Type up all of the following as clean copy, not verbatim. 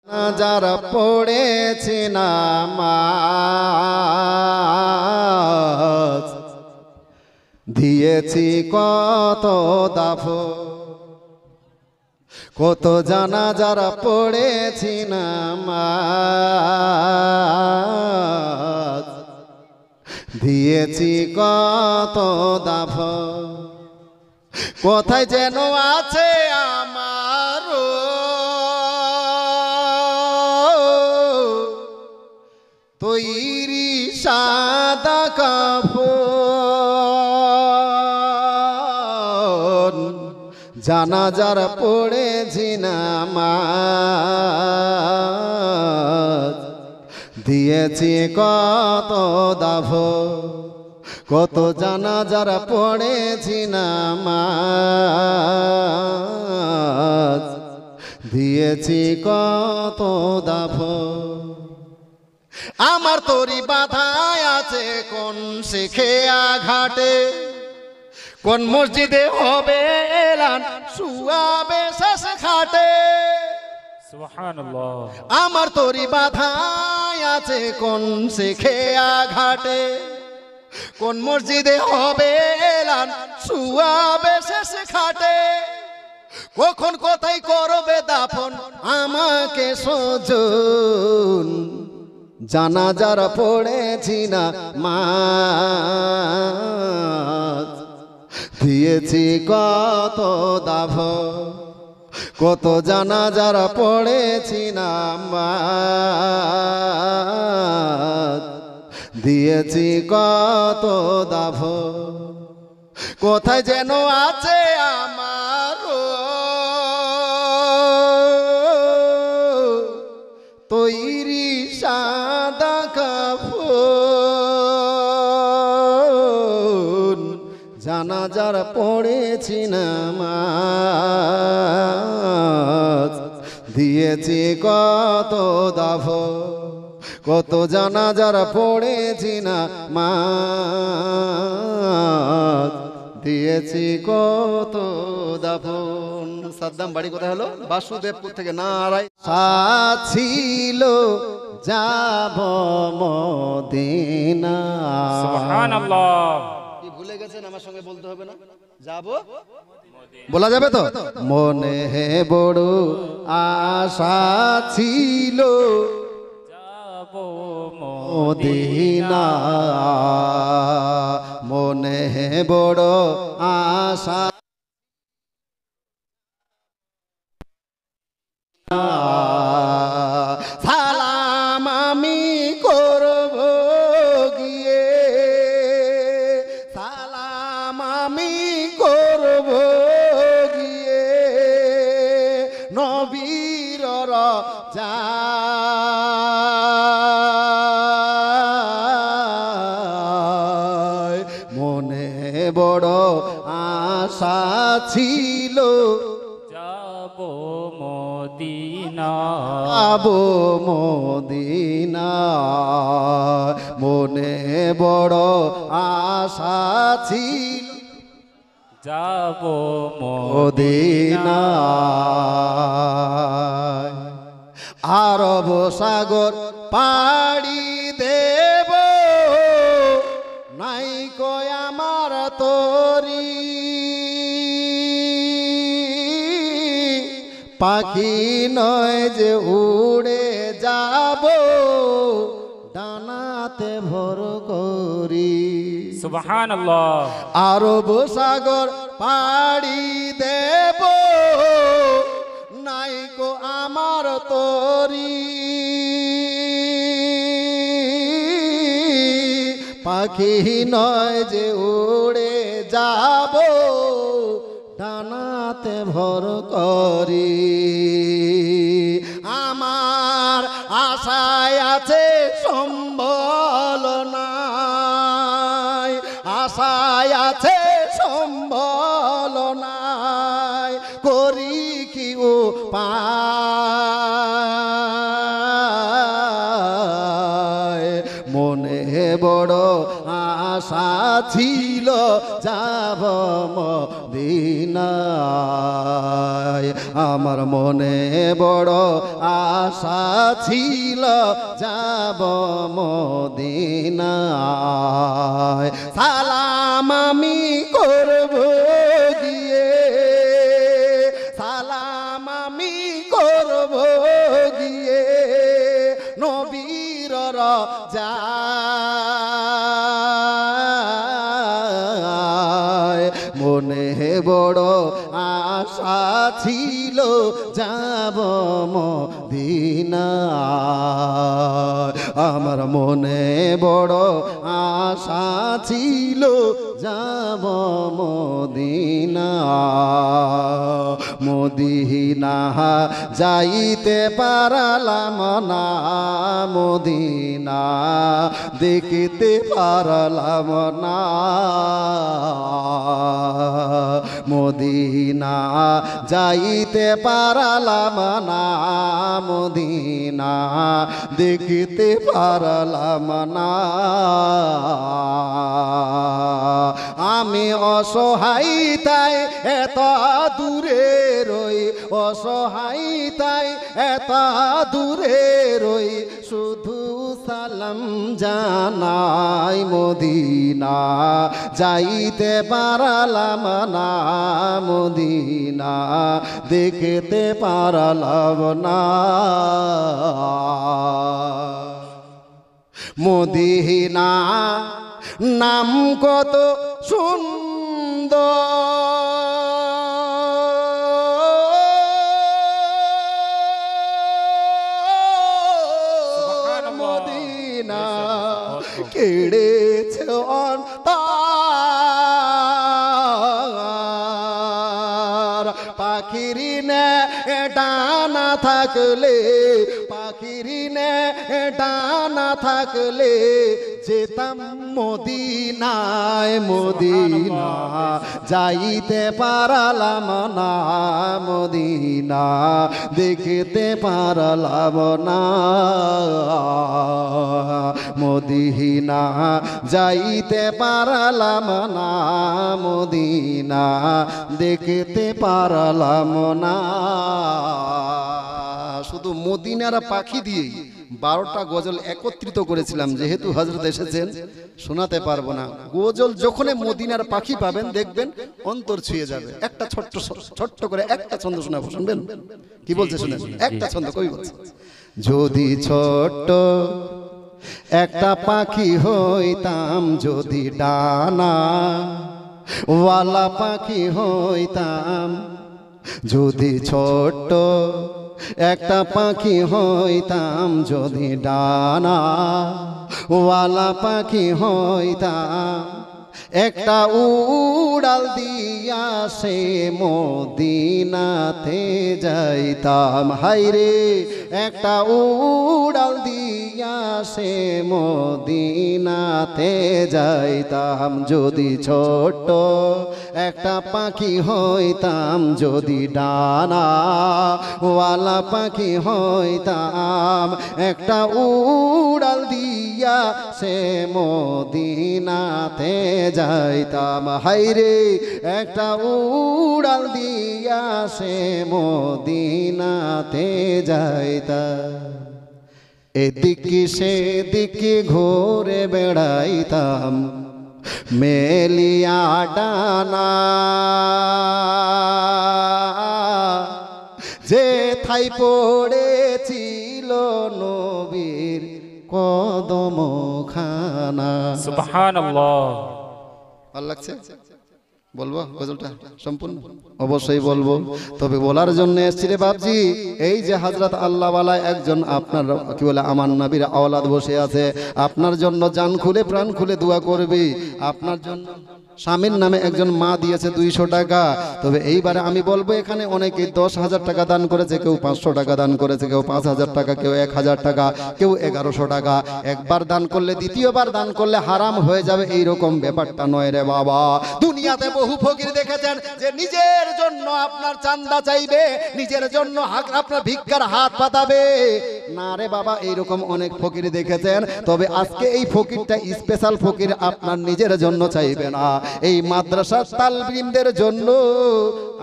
যারা পড়েছি নামাজ দিয়েছি কত দাফন, কত জানাজার পড়েছি নামাজ দিয়েছি কত দাফন। কোথায় যেন আছে আমার তৈরি সাদা কাফন, জানাজার পড়েছি নামাজ দিয়েছি কত দাফন, কত জানাজার পড়েছি নামাজ দিয়েছি কত দাফন। আমার তরি বাধায় আছে কোন শিখেয়া ঘাটে, কোন মসজিদে হবে এলান শুয়াবে শেষ খাটে। সুবহানাল্লাহ। আমার তরি বাধায় আছে কোন শিখেয়া ঘাটে, কোন মসজিদে হবে এলান শুয়াবে শেষ খাটে। কখন কোথায় করবে দাফন আমাকে সজন, জানাজার পড়েছি না মাজ দিয়েছি কত দাফন, কত জানাজার পড়েছি না মাজ দিয়েছি কত দাফন। কোথায় যেন আছে আমার তৈরি সাদা কাফন, জানাজার পড়েছি নামাজ দিয়েছি কত দাফন, কত জানাজার পড়েছি নামাজ দিয়েছি কত দাফন। সাদ্দাম বাড়ি কোথায় হলো? বাসুদেবপুর থেকে। নারায় ছিল যাব মদিনা। সুবহানাল্লাহ। কি ভুলে গেছেন? আমার সঙ্গে বলতে হবে না? যাব বলা যাবে তো? মনে বড় আশা ছিল যাব মদিনা, মনে বড় আশা সালাম আমি করব গিয়ে, সালাম আমি করব গিয়ে নবীর রওজায়। মনে বড় আশা ছিল যাব মদিনা, আবো মদিনা, মনে বড় আশা ছিল যাব মদিনা। আরব সাগর পাড়ি দেব নাই কয় আমার তরি, পাখি নয় যে উড়ে যাব ডানাতে ভর করি। সুবহানাল্লাহ। আরব সাগর পাড়ি দেব নাইকো আমার তরি, পাখি নয় যে উড়ে যাব ডানাতে ভর করি। আমার আশায় আছে সম্বল নাই, আশায় আছে সম্বল নাই, করি কি উপায়। মনে বড় আশা ছিল যাব মদিনায় আমার মনে বড় আশা ছিল যাব মদিনায় সালাম আমি করব গিয়ে সালাম আমি করব গিয়ে নবীর রওজায় মনে বড় আশা ছিল যাব মদিনায় আমার মনে বড় আশা ছিল যাব মদিনা মদিনা যাইতে পারলাম না মদিনা দেখতে পারলাম না মদিনা যাইতে পারলাম না মদিনা দেখতে পারলাম না আমি অসহায় তাই এত দূরে রই অসহায় তাই এত দূরে রই শুধু সালাম জানাই মদিনা যাইতে পারলাম না মদিনা দেখতে পারলাম না মদিনা নাম কত সুন্দর মদিনা কেড়েছে অন্তর পাখির নে ডানা থাকলে পাখির নে ডানা থাকলে যেতাম মদিনায় মদিনা যাইতে পারলাম না মদিনা দেখতে পারলাম না মদিনা যাইতে পারলাম না মদিনা দেখতে পারলাম না শুধু মদিনার পাখি দিয়েই 12টা গজল একত্রিত করেছিলাম যেহেতু হযরত এসেছেন শোনাতে পারবো না গজল যখন মদিনার পাখি পাবেন দেখবেন অন্তর ছুঁয়ে যাবে একটা ছোট্ট করে একটা ছন্দ শোনাবো শুনবেন কি বলছে শুনেন একটা ছন্দ কই বলছে যদি ছোট্ট একটা পাখি হইতাম যদি ডানা ওয়ালা পাখি হইতাম যদি ছোট্ট একটা পাখি হইতাম যদি ডানা ওয়ালা পাখি হইতাম একটা উড়াল দিয়া সে মদিনাতে যাইতাম হায়রে একটা উড়াল দিয়া সে মদিনাতে যাইতাম যদি ছোট্ট একটা পাখি হইতাম যদি ডানা ওয়ালা পাখি হইতাম একটা উড়াল দিয়া সে মদিনাতে যাইতাম হায়রে একটা উড়াল দিয়া সে মদিনাতে যাইতাম এদিকে সেদিকে ঘুরে বেড়াইতাম মেলিয়া ডানা যে থাই পড়েছিল নবীর কদম খানা সুবহানাল্লাহ ভালো লাগছে বলবো গজলটা সম্পূর্ণ অবশ্যই বলবো তবে বলার জন্য এসেছি রে বাপজি এই যে হযরত আল্লাহওয়ালা একজন আপনার কি বলে আমার নবীর আওলাদ বসে আছে আপনার জন্য জান খুলে প্রাণ খুলে দোয়া করবে আপনার জন্য স্বামীর নামে একজন মা দিয়েছে 200 টাকা তবে এইবারে আমি বলবো এখানে অনেকে 10,000 টাকা দান করেছে কেউ 500 টাকা দান করেছে কেউ 5,000 টাকা কেউ 1,000 টাকা কেউ 1100 টাকা একবার দান করলে দ্বিতীয়বার দান করলে হারাম হয়ে যাবে এই রকম ব্যাপারটা নয় রে বাবা দুনিয়াতে বহু ফকির দেখেছেন যে নিজের জন্য আপনার চান্দা চাইবে নিজের জন্য আপনার ভিক্ষার হাত পাতাবে না রে বাবা, এইরকম অনেক ফকির দেখেছেন, তবে আজকে এই ফকিরটা স্পেশাল ফকির আপনার নিজের জন্য চাইবে না, এই মাদ্রাসার তালবিমদের জন্য।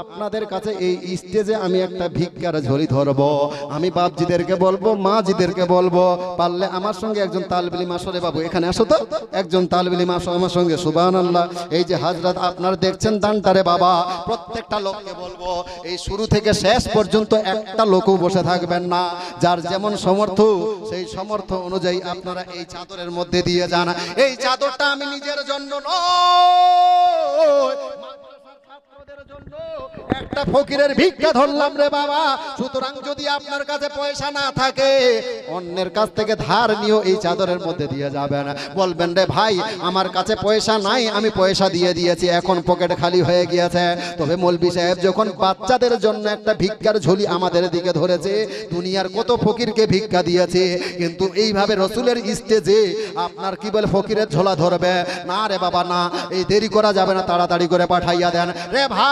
আপনাদের কাছে এই স্টেজে আমি একটা ভিক্ষার ঝুলি ধরবো, আমি বাপজিদেরকে বলবো, মাজিদেরকে বলবো, পারলে আমার সঙ্গে একজন তালবিলিম আসো রে বাবু, এখানে আসো তো, একজন তালবিলিম আসো আমার সঙ্গে। সুবহানাল্লাহ। এই যে হাজরাত আপনারা দেখছেন দানটারে বাবা, প্রত্যেকটা লোককে বলবো এই শুরু থেকে শেষ পর্যন্ত একটা লোকও বসে থাকবেন না, যার যেমন সমর্থ সেই সমর্থ অনুযায়ী আপনারা এই চাদরের মধ্যে দিয়ে যান। এই চাদরটা আমি নিজের জন্য নয়, একটা ফকিরের ভিক্ষা ধরলাম রে বাবা। সুতরাং যদি আপনার কাছে পয়সা না থাকে, অন্যের কাছ থেকে ধার নিয়েও এই চাদরের মধ্যে দিয়ে যাবেন। বলবেন রে ভাই আমার কাছে পয়সা নাই, আমি পয়সা দিয়ে দিয়েছি, এখন পকেট খালি হয়ে গিয়েছে। তবে মৌলভী সাহেব যখন বাচ্চাদের জন্য একটা ভিক্ষার ঝুলি আমাদের দিকে ধরেছে, দুনিয়ার কত ফকিরকে ভিক্ষা দিয়েছে, কিন্তু এইভাবে রসুলের স্টেজে আপনার কি বলে ফকিরের ঝোলা ধরবে না রে বাবা, না। এই দেরি করা যাবে না, তাড়াতাড়ি করে পাঠাইয়া দেন রে ভাই।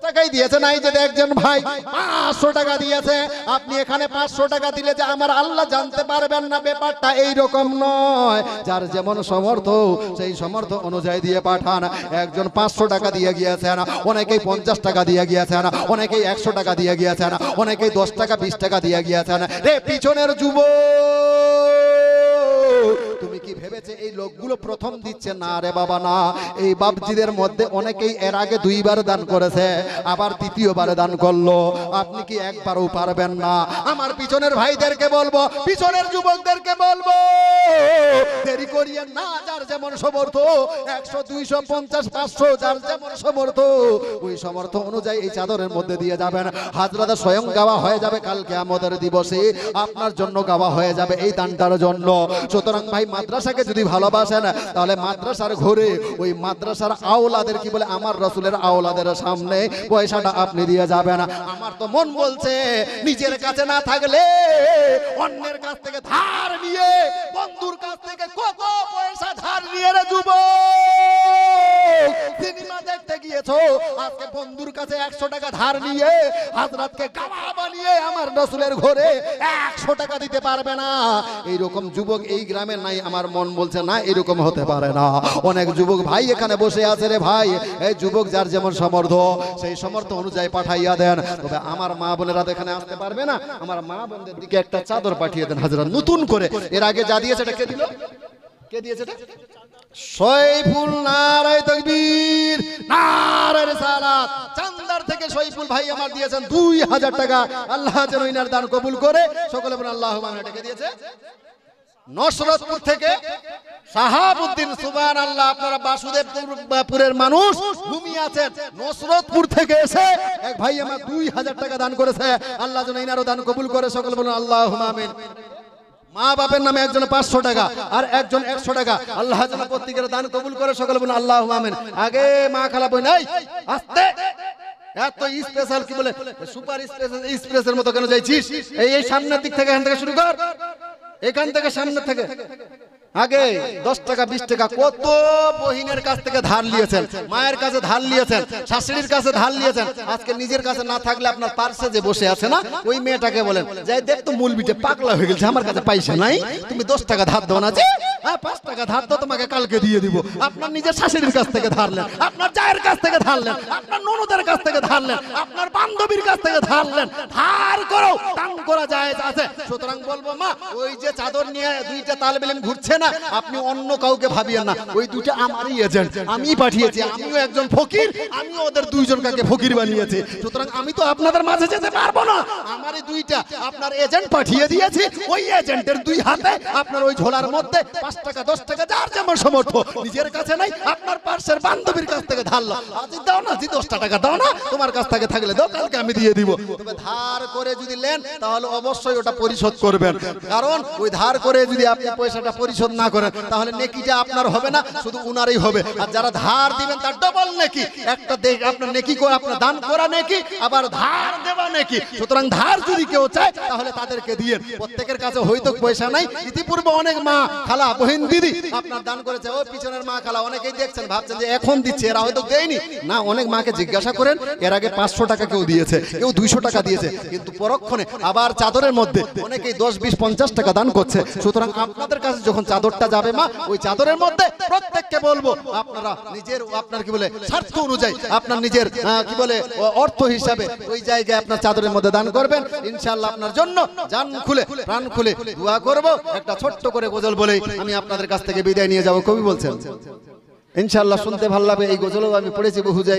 টাকাই দিয়েছে নাই, যে একজন ভাই 500 টাকা দিয়েছে, আপনি এখানে 500 টাকা দিলে যে আমার আল্লাহ জানতে পারবেন না, ব্যাপারটা এই রকম নয়। যার যেমন সমর্থ সেই সমর্থ অনুযায়ী দিয়ে পাঠান। একজন 500 টাকা দিয়ে গিয়েছেন, অনেকেই 50 টাকা দিয়ে গিয়েছেন, অনেকেই 100 টাকা দিয়ে গিয়েছেন, অনেকেই 10 টাকা 20 টাকা দিয়ে গিয়েছেন। রে পিছনের যুবক, তুমি কি ভেবেছে এই লোকগুলো প্রথম দিচ্ছে? না রে বাবা, না। এই বাপজিদের মধ্যে অনেকেই এর আগে 2 বার দান করেছে, আবার 3য় দান করলো। আপনি কি একবারও পারবেন না? আমার পিছনের ভাইদেরকে বলবো, পিছনের যুবকদেরকে বলবো, দেরি করিয়েন না। যার যেমন সমর্থ, 100 200 50 500 যার যেমন সমর্থ, ওই সমর্থ অনুযায়ী এই চাদরের মধ্যে দিয়ে যাবেন। হাজরাত স্বয়ং গাওয়া হয়ে যাবে কালকে আমাদের দিবসে, আপনার জন্য গাওয়া হয়ে যাবে এই দানটার জন্য। সুতরাং ভাই মাদ্রাসাকে যদি ভালোবাসেন, তাহলে মাদ্রাসার ঘরে ওই মাদ্রাসার আওলাদের কি বলে আমার রসুলের আওলাদের সামনে পয়সাটা আপনি দিয়ে যাবেন। আমার তো মন বলছে নিজের কাছে না থাকলে অন্যের কাছ থেকে ধার নিয়ে, বন্ধুর কাছ থেকে কত পয়সা ধার নিয়ে রে যুবক, সিনেমা দেখতে গিয়েছো, আজকে বন্ধুর কাছে 100 টাকা ধার নিয়ে হাজরাতকে গাওয়া বানিয়ে আমার রসুলের ঘরে 100 টাকা দিতে পারবে না। এইরকম যুবক এই গ্রামে নাই। আমার মন বলছে না, এরকম হতে পারে না। অনেক যুবক ভাই এখানে বসে আছে রে ভাই, এই যুবক যার যেমন সমর্থ সেই সমর্থ অনুযায়ী পাঠাইয়া দেন। তবে আমার মা বোনেরা তো এখানে আসতে পারবে না, আমার মা বোনদের দিকে একটা চাদর পাঠিয়ে দেন হাজরা, নতুন করে। এর আগে যা দিয়েছে এটা কে দিল? কে দিয়েছে এটা? সৈফুল, নারায়ে তাকবীর, নারায়ে রিসালাত। চান্দার থেকে সৈফুল ভাই আমার দিয়েছেন 2000 টাকা। আল্লাহ যেন ইনার দান কবুল করে। সকলে বলেন আল্লাহুম্মা আমিন। টাকা দিয়েছে নসরতপুর থেকে শাহাবুদ্দিন। সুবহানাল্লাহ। আপনারা বাসুদেবপুরের মানুষ ঘুমিয়ে আছেন, নসরতপুর থেকে এসে এক ভাই আমার 2000 টাকা দান করেছে। আল্লাহ যেন ইনারও দান কবুল করে। সকলে বলেন আল্লাহুম্মা আমিন। মা বাপের নামে একজন 500 টাকা আর একজন 100 টাকা। আল্লাহ যেন প্রত্যেকের দান কবুল করে। সকলে বলেন আল্লাহুম্মা আমিন। আগে মা খালা বই নাই, আস্তে। এত স্পেশাল কি বলে সুপার স্পেশাল, এক্সপ্রেসের মতো কেন যাইছিস? এই সামনের দিক থেকে, এখান থেকে শুরু কর, এখান থেকে সামনে থেকে। আগে 10 টাকা 20 টাকা কত বহিনের কাছ থেকে ধার নিয়েছেন, মায়ের কাছে ধার নিয়েছেন, শাশুড়ির কাছে ধার নিয়েছেন। আজকে নিজের কাছে না থাকলে আপনার পার্সে যে বসে আছে না, ওই মেয়েটাকে বলেন যাই দেখ তো মূলবিটে পাগলা হয়ে গেছে, আমার কাছে পয়সা নাই, তুমি 10 টাকা ধার দাও না। যে হ্যাঁ 5 টাকা ধার দাও, তোমাকে কালকে দিয়ে দিব। আপনার নিজের শাশুড়ির কাছ থেকে ধারলেন, আপনার জায়ের কাছ থেকে ধারলেন, আপনার ননদের কাছ থেকে ধারলেন, আপনার বান্ধবীর কাছ থেকে ধারলেন। ধার করো, দান করা যায় আছে। সুতরাং বলবো মা, ওই যে চাদর নিয়ে 2টা তালেবে ইলম ঘুরছে না, আপনি অন্য কাউকে ভাবিয়েন না, ওই 2টা আমারই এজেন্ট, আমি পাঠিয়েছি। আমিও একজন ফকির, আমিও ওদের 2 জনকে ফকির বানিয়েছি। সুতরাং আমি তো আপনাদের মাঝে যেতে পারবো না, আমারই 2টা আপনার এজেন্ট পাঠিয়ে দিয়েছি। ওই এজেন্টের 2 হাতে আপনার ওই ঝোলার মধ্যে 5 টাকা 10 টাকা যার যেমন সমর্থ, নিজের কাছে নাই, আপনার পার্সের বান্ধবীর কাছ থেকে ধারলো, আজি দাও না, জি 10 টাকা দাও না, তোমার কাছ থেকে থাকলে দাও, কালকে আমি দিয়ে দিব। তবে ধার করে যদি নেন তাহলে অবশ্যই ওটা পরিশোধ করবেন, কারণ ওই ধার করে যদি আপনি পয়সাটা পরিশোধ না করেন তাহলে নেকিটা আপনার হবে না, শুধু উনারই হবে। আর যারা ধার দিবেন তার ডবল নেকি, একটা দেখ আপনার নেকি করে আপনার দান করা নেকি, আবার ধার দেওয়া নেকি। সুতরাং ধার যদি কেউ চায় তাহলে তাদেরকে দিয়ে, প্রত্যেকের কাছে হয়তো পয়সা নাই, ইতিপূর্বে অনেক মা খালা বহিন দিদি আপনার দান করেছে, ওই পিছনের মা খালা অনেকেই দেখছেন ভাবছেন যে এখন দিচ্ছে, এরা হয়তো দেয়নি না। অনেক মাকে জিজ্ঞাসা করেন এর আগে 500 টাকা কেউ দিয়েছে, কেউ 200 টাকা দিয়েছে, কিন্তু পরক্ষণে আবার চাদরের মধ্যে অনেকেই 10, 20, 50 টাকা দান করছে। সুতরাং আপনাদের কাছে যখন চাদরটা যাবে মা, ওই চাদরের মধ্যে প্রত্যেককে বলবো আপনারা নিজের আপনার কি বলে স্বার্থ অনুযায়ী আপনার নিজের কি বলে অর্থ হিসাবে ওই জায়গায় আপনার চাদরের মধ্যে দান করবেন। ইনশাআল্লাহ আপনার জন্য জান খুলে প্রাণ খুলে দোয়া করব। একটা ছোট্ট করে গজল বলেই আমি আপনাদের কাছ থেকে বিদায় নিয়ে যাব। কবি বলছেন ইনশাআল্লাহ শুনতে ভালো লাগবে, এই গজলও আমি পড়েছি বহু জায়গায়।